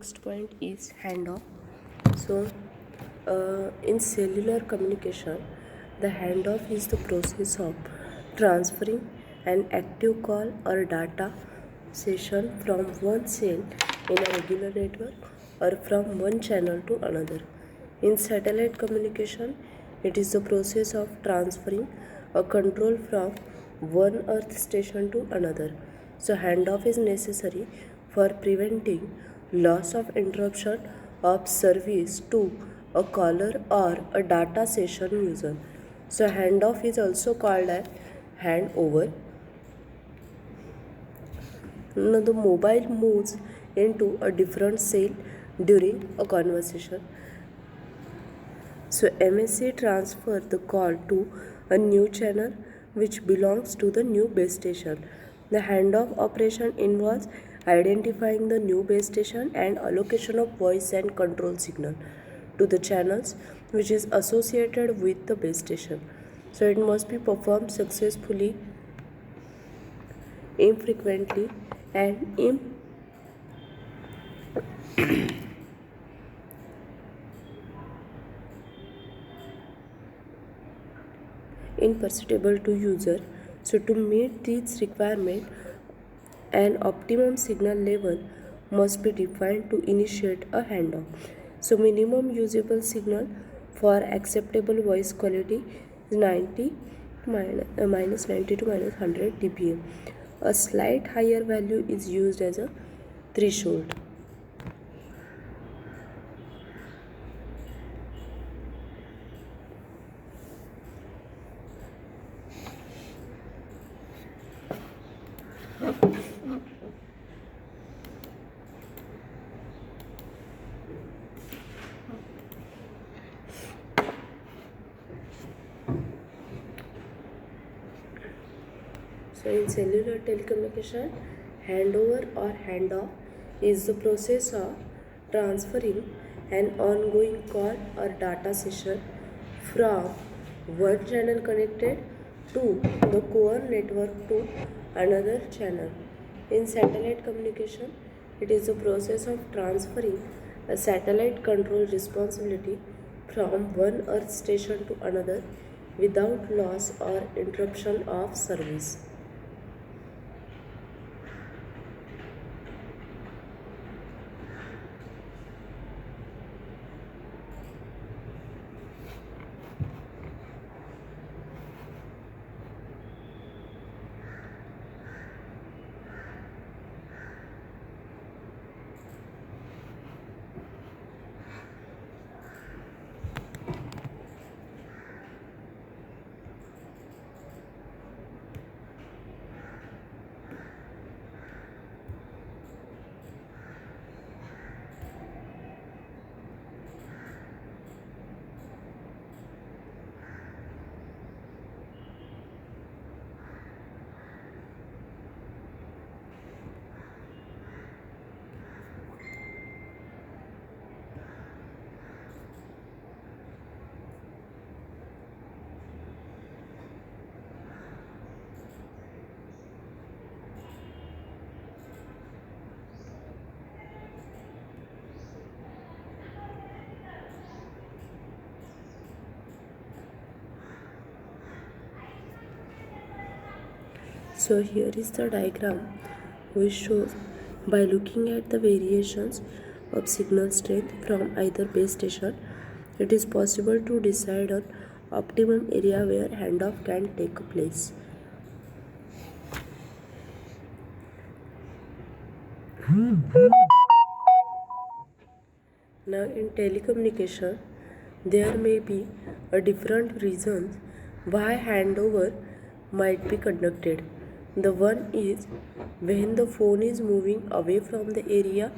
next point is handoff. So, in cellular communication, the handoff is the process of transferring an active call or data session from one cell in a regular network or from one channel to another. In satellite communication, it is the process of transferring a control from one earth station to another. So, handoff is necessary for preventing loss of interruption of service to a caller or a data session user. So, handoff is also called as handover. Now, the mobile moves into a different cell during a conversation. So MSC transfer the call to a new channel which belongs to the new base station. The handoff operation involves identifying the new base station and allocation of voice and control signal to the channels which is associated with the base station. So it must be performed successfully, infrequently, and imperceptible to user. So to meet these requirements, an optimum signal level must be defined to initiate a handoff. So minimum usable signal for acceptable voice quality is 90 minus 90 to minus 100 dBm. A slight higher value is used as a threshold. So in cellular telecommunication, handover or handoff is the process of transferring an ongoing call or data session from one channel connected to the core network to another channel. In satellite communication, it is the process of transferring a satellite control responsibility from one earth station to another without loss or interruption of service. So here is the diagram which shows by looking at the variations of signal strength from either base station, it is possible to decide on optimum area where handoff can take place. Now in telecommunication, there may be a different reasons why handover might be conducted. The one is when the phone is moving away from the area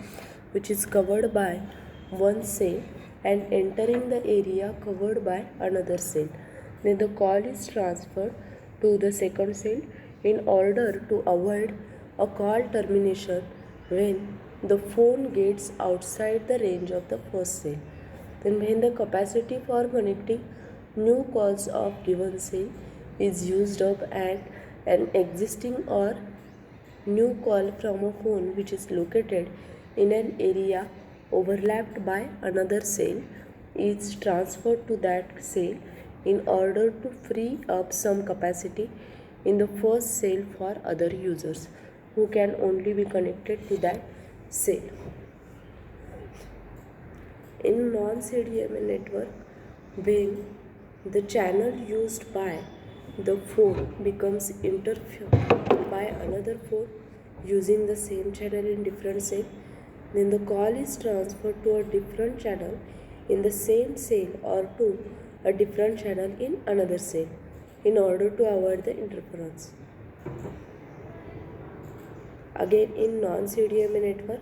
which is covered by one cell and entering the area covered by another cell. Then the call is transferred to the second cell in order to avoid a call termination when the phone gets outside the range of the first cell. Then when the capacity for connecting new calls of given cell is used up and an existing or new call from a phone which is located in an area overlapped by another cell is transferred to that cell in order to free up some capacity in the first cell for other users who can only be connected to that cell. In non-CDMA network, when the channel used by the phone becomes interfered by another phone using the same channel in different cell, then the call is transferred to a different channel in the same cell or to a different channel in another cell in order to avoid the interference. Again, in non-CDMA network,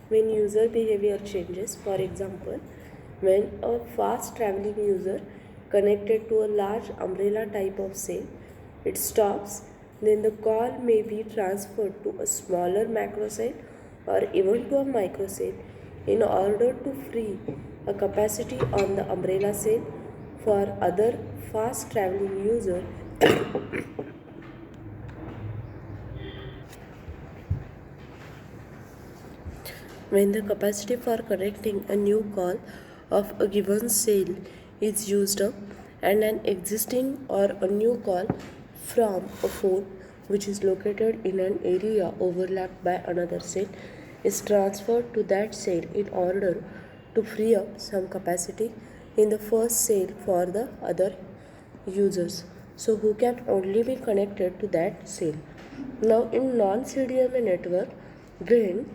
when user behavior changes, for example, when a fast traveling user connected to a large umbrella type of cell, it stops, then the call may be transferred to a smaller macro cell or even to a micro cell in order to free a capacity on the umbrella cell for other fast traveling user. When the capacity for connecting a new call of a given cell is used up and an existing or a new call from a phone which is located in an area overlapped by another cell is transferred to that cell in order to free up some capacity in the first cell for the other users, so who can only be connected to that cell. Now in non-CDMA network, when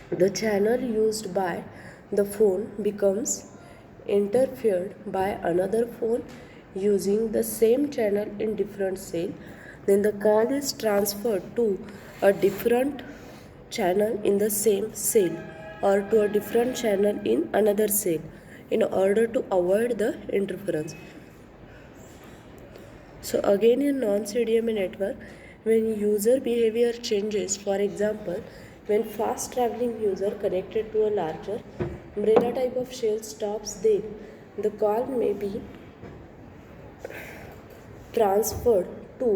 the channel used by the phone becomes interfered by another phone using the same channel in different cell, then the call is transferred to a different channel in the same cell or to a different channel in another cell in order to avoid the interference. So again, in non-CDMA network, when user behavior changes, for example, when fast traveling user connected to a larger umbrella type of shell stops, then the call may be transferred to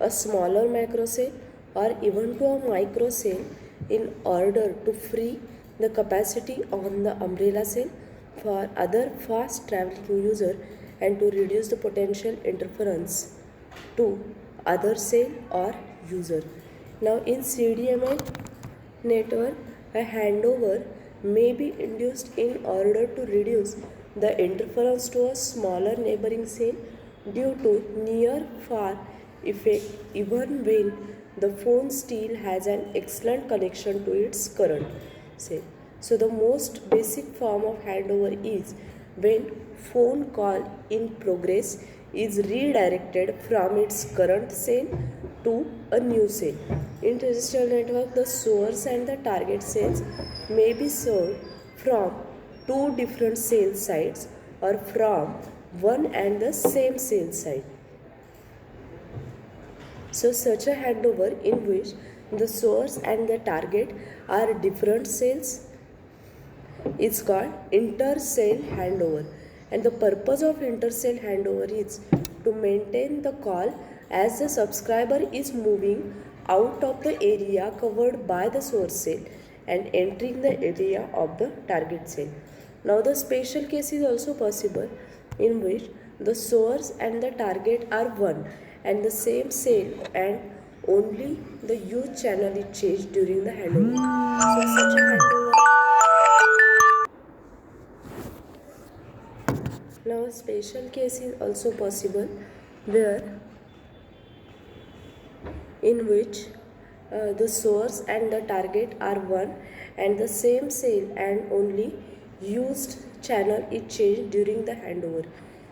a smaller macro cell or even to a micro cell in order to free the capacity on the umbrella cell for other fast traveling user and to reduce the potential interference to other cell or user. Now in CDMA network, a handover may be induced in order to reduce the interference to a smaller neighboring cell due to near far effect even when the phone still has an excellent connection to its current cell. So the most basic form of handover is when phone call in progress is redirected from its current cell to a new cell. In terrestrial network, the source and the target cells may be served from two different cell sites or from one and the same cell site. So such a handover in which the source and the target are different cells is called inter-cell handover, and the purpose of inter-cell handover is to maintain the call as the subscriber is moving out of the area covered by the source cell and entering the area of the target cell. Now the special case is also possible in which the source and the target are one and the same cell and only the use channel is changed during the handover. So such a handover. Now, a special case is also possible where in which the source and the target are one and the same cell and only used channel is changed during the handover.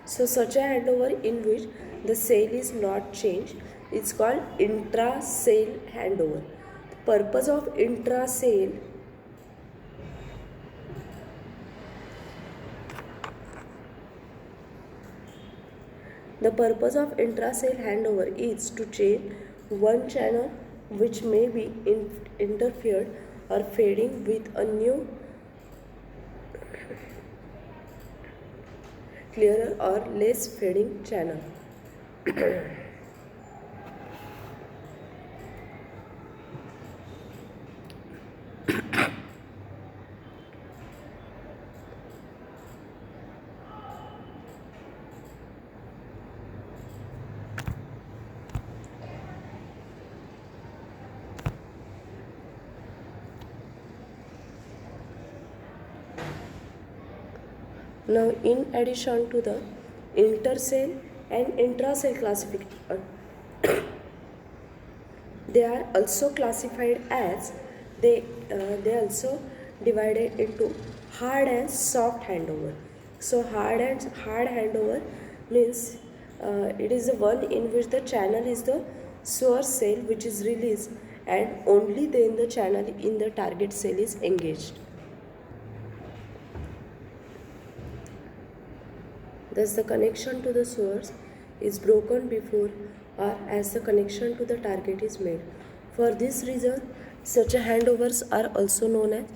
So such a handover in which the cell is not changed is called intra-cell handover. The purpose of intra-cell The purpose of intra-cell handover is to change one channel which may be interfered or fading with a new, clearer or less fading channel. Now, in addition to the intercell and intracell classification, they are also classified as they also divided into hard and soft handover. So hard handover means it is the one in which the channel is the source cell which is released, and only then the channel in the target cell is engaged. Thus, the connection to the source is broken before or as the connection to the target is made. For this reason, such handovers are also known as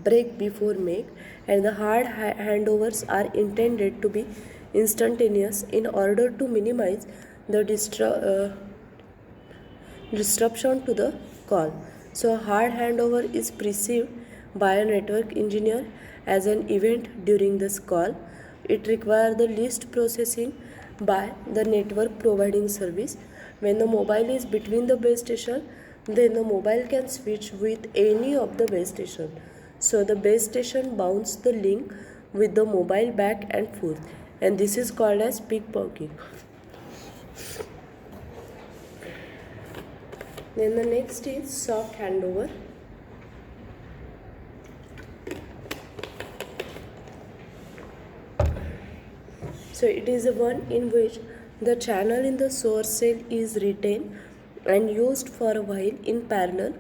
break before make, and the hard handovers are intended to be instantaneous in order to minimize the disruption to the call. So, a hard handover is perceived by a network engineer as an event during this call. It requires the least processing by the network providing service. When the mobile is between the base station, then the mobile can switch with any of the base station. So the base station bounces the link with the mobile back and forth, and this is called as pickpocketing. Then the next is soft handover. So it is the one in which the channel in the source cell is retained and used for a while in parallel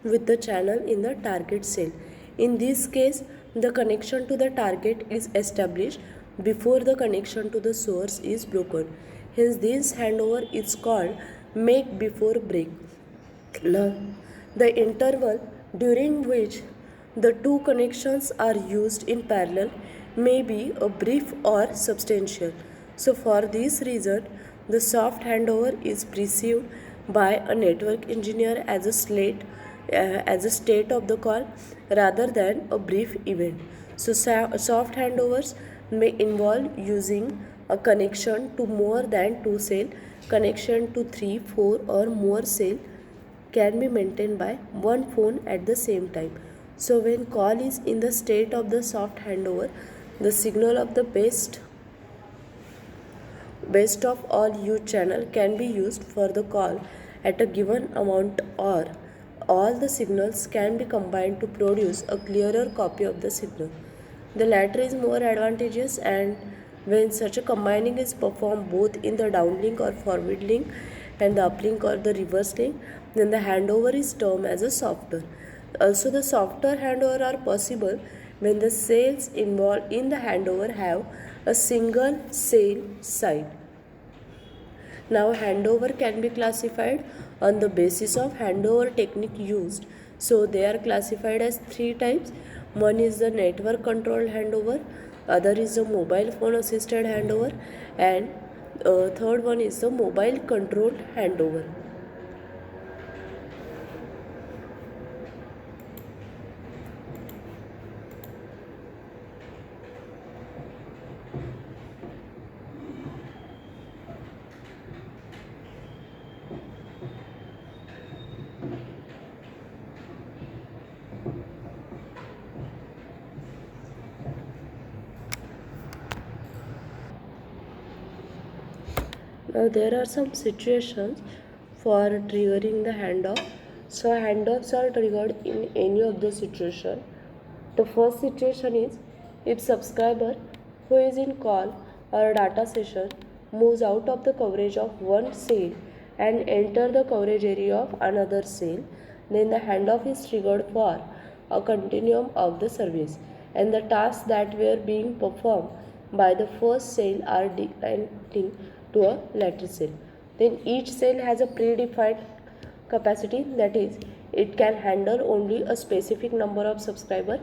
with the channel in the target cell. In this case, the connection to the target is established before the connection to the source is broken. Hence, this handover is called make before break. Now, the interval during which the two connections are used in parallel may be a brief or substantial. So, for this reason, the soft handover is perceived by a network engineer as as a state of the call rather than a brief event. So, soft handovers may involve using a connection to more than two cell, connection to 3, 4 or more cell can be maintained by one phone at the same time. So when call is in the state of the soft handover, the signal of the best of all used channel can be used for the call at a given amount, or all the signals can be combined to produce a clearer copy of the signal. The latter is more advantageous, and when such a combining is performed both in the downlink or forward link and the uplink or the reverse link, then the handover is termed as a softer. Also, the softer handover are possible when the cells involved in the handover have a single cell site. Now, handover can be classified on the basis of handover technique used. So, they are classified as three types. One is the network controlled handover, other is the mobile phone assisted handover, and third one is the mobile controlled handover. Now there are some situations for triggering the handoff. So handoffs are triggered in any of the situation. The first situation is if subscriber who is in call or data session moves out of the coverage of one cell and enter the coverage area of another cell, then the handoff is triggered for a continuum of the service, and the tasks that were being performed by the first cell are declining to a later cell. Then each cell has a predefined capacity, that is, it can handle only a specific number of subscribers.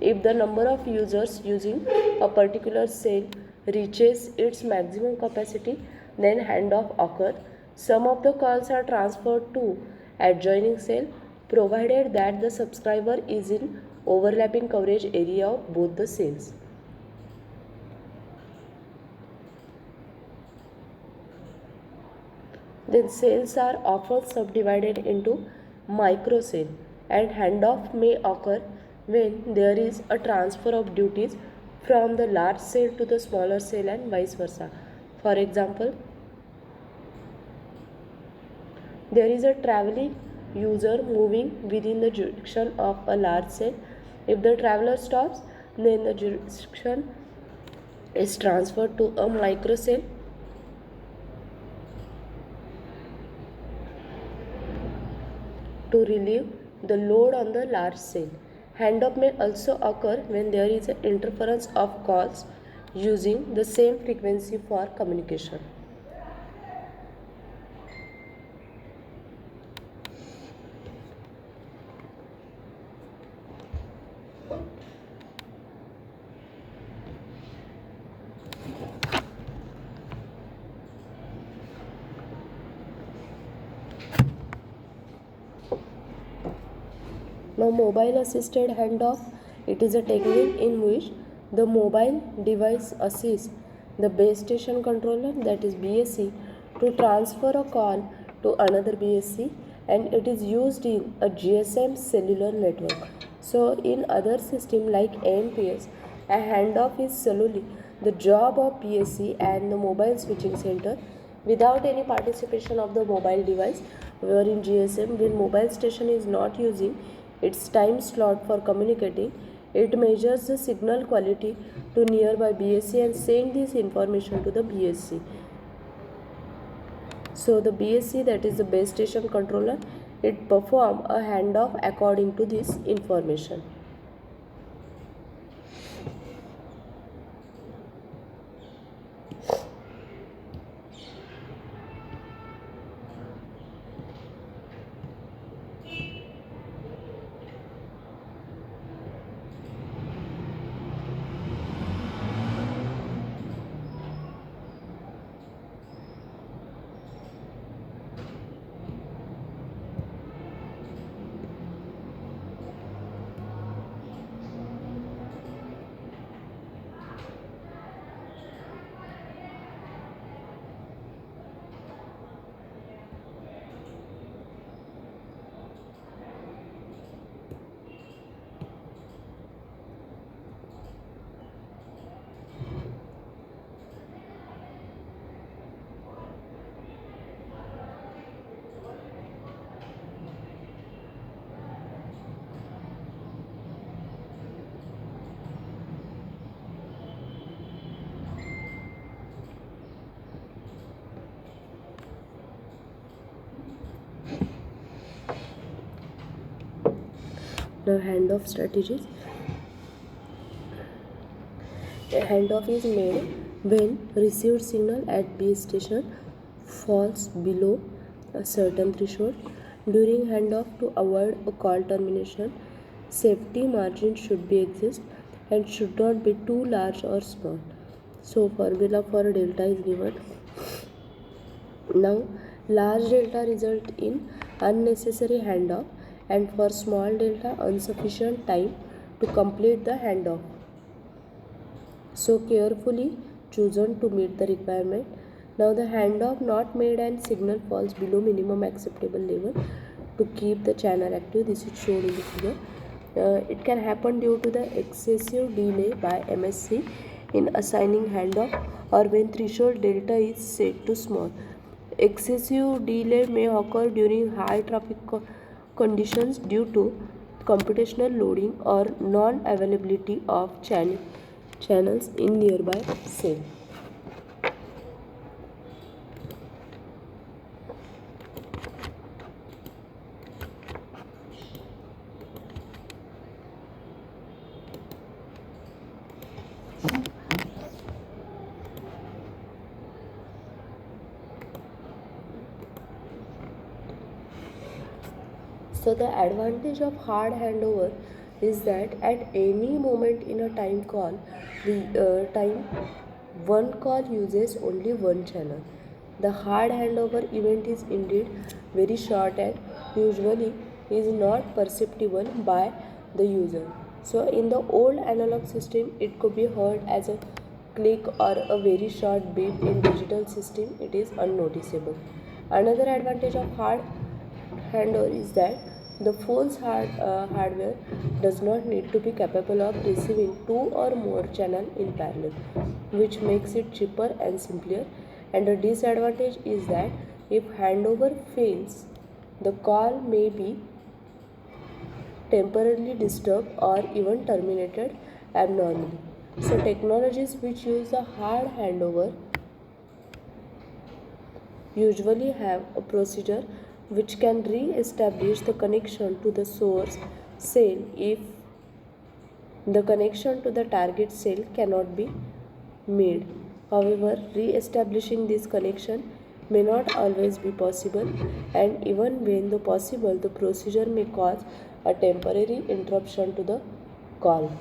If the number of users using a particular cell reaches its maximum capacity, then handoff occurs. Some of the calls are transferred to adjoining cell provided that the subscriber is in overlapping coverage area of both the cells. Then cells are often subdivided into microcell, and handoff may occur when there is a transfer of duties from the large cell to the smaller cell and vice versa. For example, there is a traveling user moving within the jurisdiction of a large cell. If the traveler stops, then the jurisdiction is transferred to a microcell to relieve the load on the large cell. Handoff may also occur when there is an interference of calls using the same frequency for communication. Now, mobile assisted handoff, it is a technique in which the mobile device assists the base station controller, that is BSC, to transfer a call to another BSC, and it is used in a GSM cellular network. So in other system like AMPS, a handoff is solely the job of BSC and the mobile switching center without any participation of the mobile device, where in GSM, when mobile station is not using its time slot for communicating, it measures the signal quality to nearby BSC and send this information to the BSC. So the BSC, that is the base station controller, it perform a handoff according to this information. Now, handoff strategies. A handoff is made when received signal at base station falls below a certain threshold. During handoff, to avoid a call termination, safety margin should be exist and should not be too large or small. So formula for delta is given. Now, large delta result in unnecessary handoff, and for small delta, insufficient time to complete the handoff. So carefully chosen to meet the requirement. Now the handoff not made and signal falls below minimum acceptable level to keep the channel active. This is shown in the figure. It can happen due to the excessive delay by MSC in assigning handoff, or when threshold delta is set to small. Excessive delay may occur during high traffic conditions due to computational loading or non-availability of channels in nearby cell. So the advantage of hard handover is that at any moment in a time call, the time one call uses only one channel. The hard handover event is indeed very short and usually is not perceptible by the user. So in the old analog system, it could be heard as a click or a very short beep. In digital system, it is unnoticeable. Another advantage of hard handover is that The phone's hardware does not need to be capable of receiving two or more channels in parallel, which makes it cheaper and simpler. And the disadvantage is that if handover fails, the call may be temporarily disturbed or even terminated abnormally. So, technologies which use a hard handover usually have a procedure which can re-establish the connection to the source cell if the connection to the target cell cannot be made. However, re-establishing this connection may not always be possible, and even when the possible, the procedure may cause a temporary interruption to the call.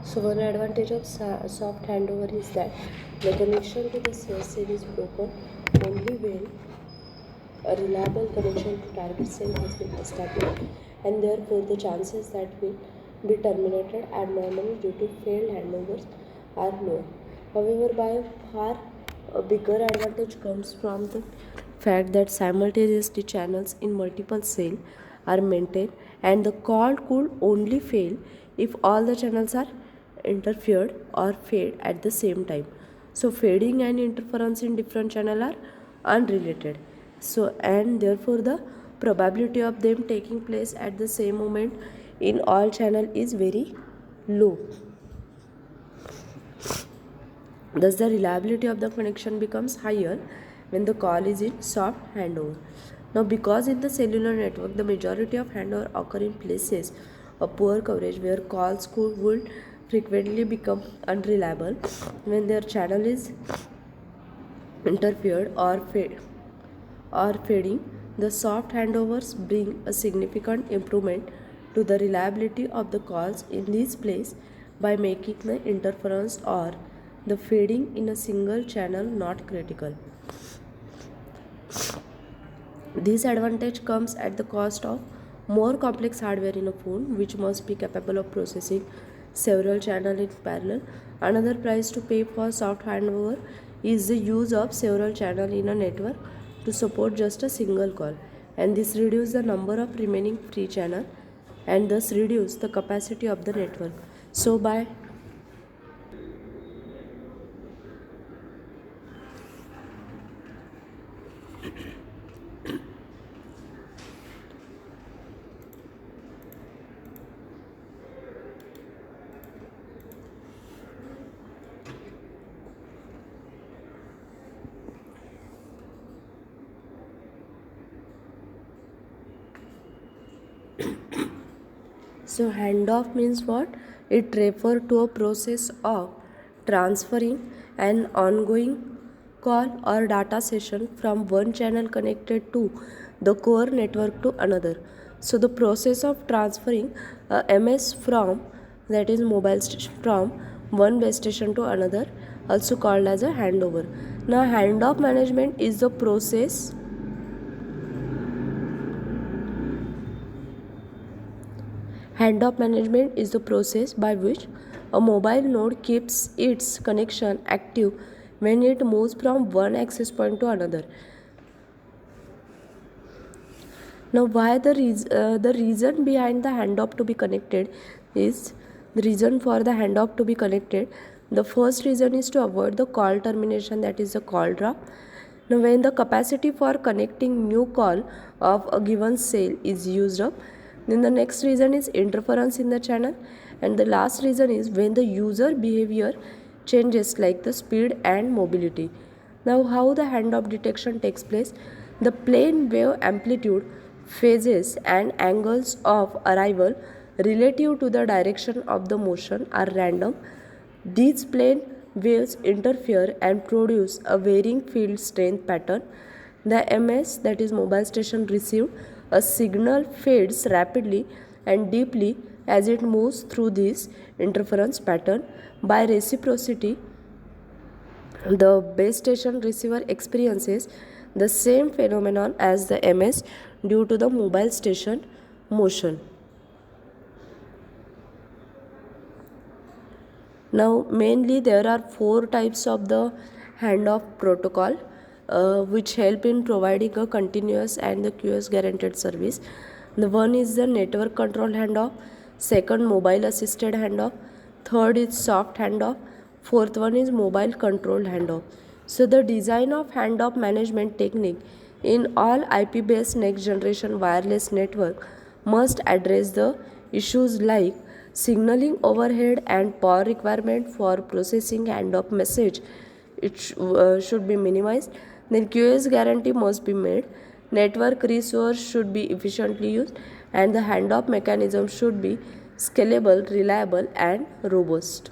So one advantage of soft handover is that the connection to the source cell is broken only when a reliable connection to target cell has been established, and therefore the chances that will be terminated abnormally due to failed handovers are lower. However, by far a bigger advantage comes from the fact that simultaneously channels in multiple cells are maintained, and the call could only fail if all the channels are interfered or fade at the same time. So fading and interference in different channel are unrelated. So and therefore the probability of them taking place at the same moment in all channel is very low. Thus the reliability of the connection becomes higher when the call is in soft handover. Now because in the cellular network the majority of handover occur in places of poor coverage where calls would frequently become unreliable when their channel is interfered or fading, the soft handovers bring a significant improvement to the reliability of the calls in this place by making the interference or the fading in a single channel not critical. This advantage comes at the cost of more complex hardware in a phone, which must be capable of processing several channels in parallel. Another price to pay for soft handover is the use of several channels in a network to support just a single call, and this reduces the number of remaining free channels and thus reduce the capacity of the network. So by So handoff means what? It refers to a process of transferring an ongoing call or data session from one channel connected to the core network to another. So the process of transferring a MS from, that is mobile station, from one base station to another, also called as a handover. Now handoff management is the process Handoff management is the process by which a mobile node keeps its connection active when it moves from one access point to another. Now, why the reason behind the handoff to be connected is The reason for the handoff to be connected, the first reason is to avoid the call termination, that is the call drop. Now when the capacity for connecting new call of a given cell is used up, then the next reason is interference in the channel, and the last reason is when the user behavior changes like the speed and mobility. Now how the handoff detection takes place? The plane wave amplitude, phases and angles of arrival relative to the direction of the motion are random. These plane waves interfere and produce a varying field strength pattern. The MS, that is mobile station, received a signal fades rapidly and deeply as it moves through this interference pattern. By reciprocity, the base station receiver experiences the same phenomenon as the MS due to the mobile station motion. Now mainly there are four types of the handoff protocol which help in providing a continuous and the QoS guaranteed service. The one is the network control handoff, second mobile assisted handoff, third is soft handoff, fourth one is mobile controlled handoff. So the design of handoff management technique in all IP based next generation wireless network must address the issues like signaling overhead and power requirement for processing handoff message. Should be minimized. Then QoS guarantee must be made. Network resource should be efficiently used, and the handoff mechanism should be scalable, reliable, and robust.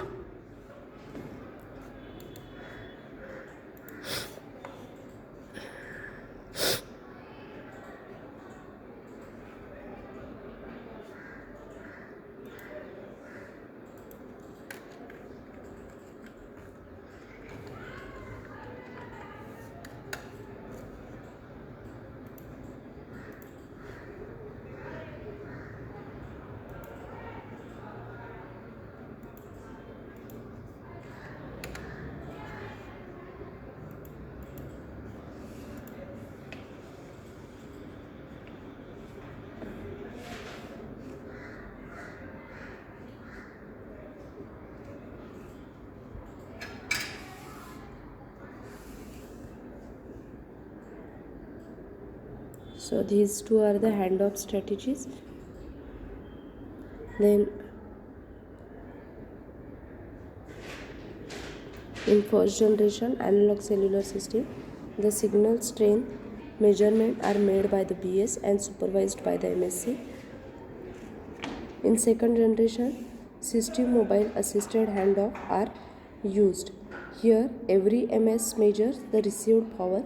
So these two are the handoff strategies. Then in first generation analog cellular system, the signal strength measurement are made by the BS and supervised by the MSC. In second generation, system mobile assisted handoff are used. Here every MS measures the received power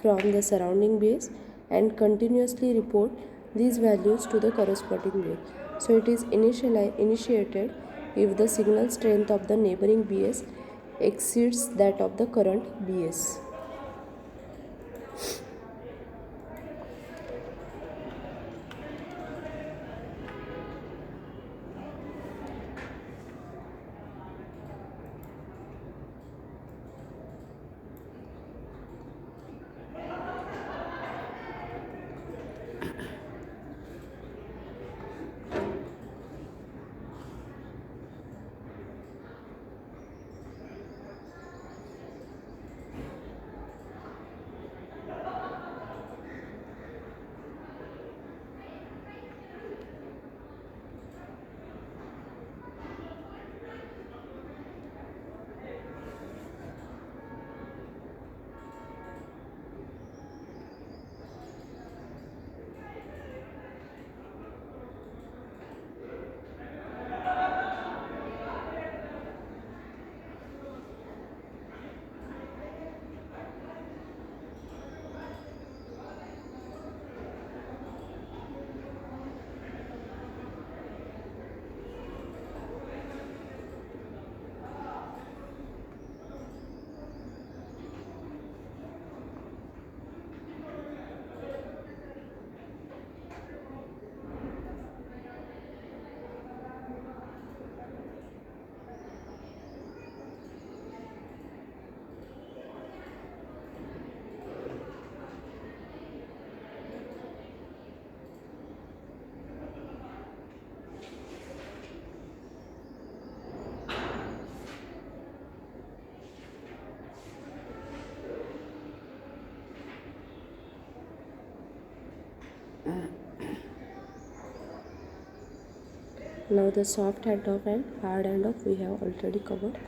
from the surrounding base and continuously report these values to the corresponding base. So it is initiated if the signal strength of the neighboring BS exceeds that of the current BS. Now the soft handoff and hard handoff we have already covered.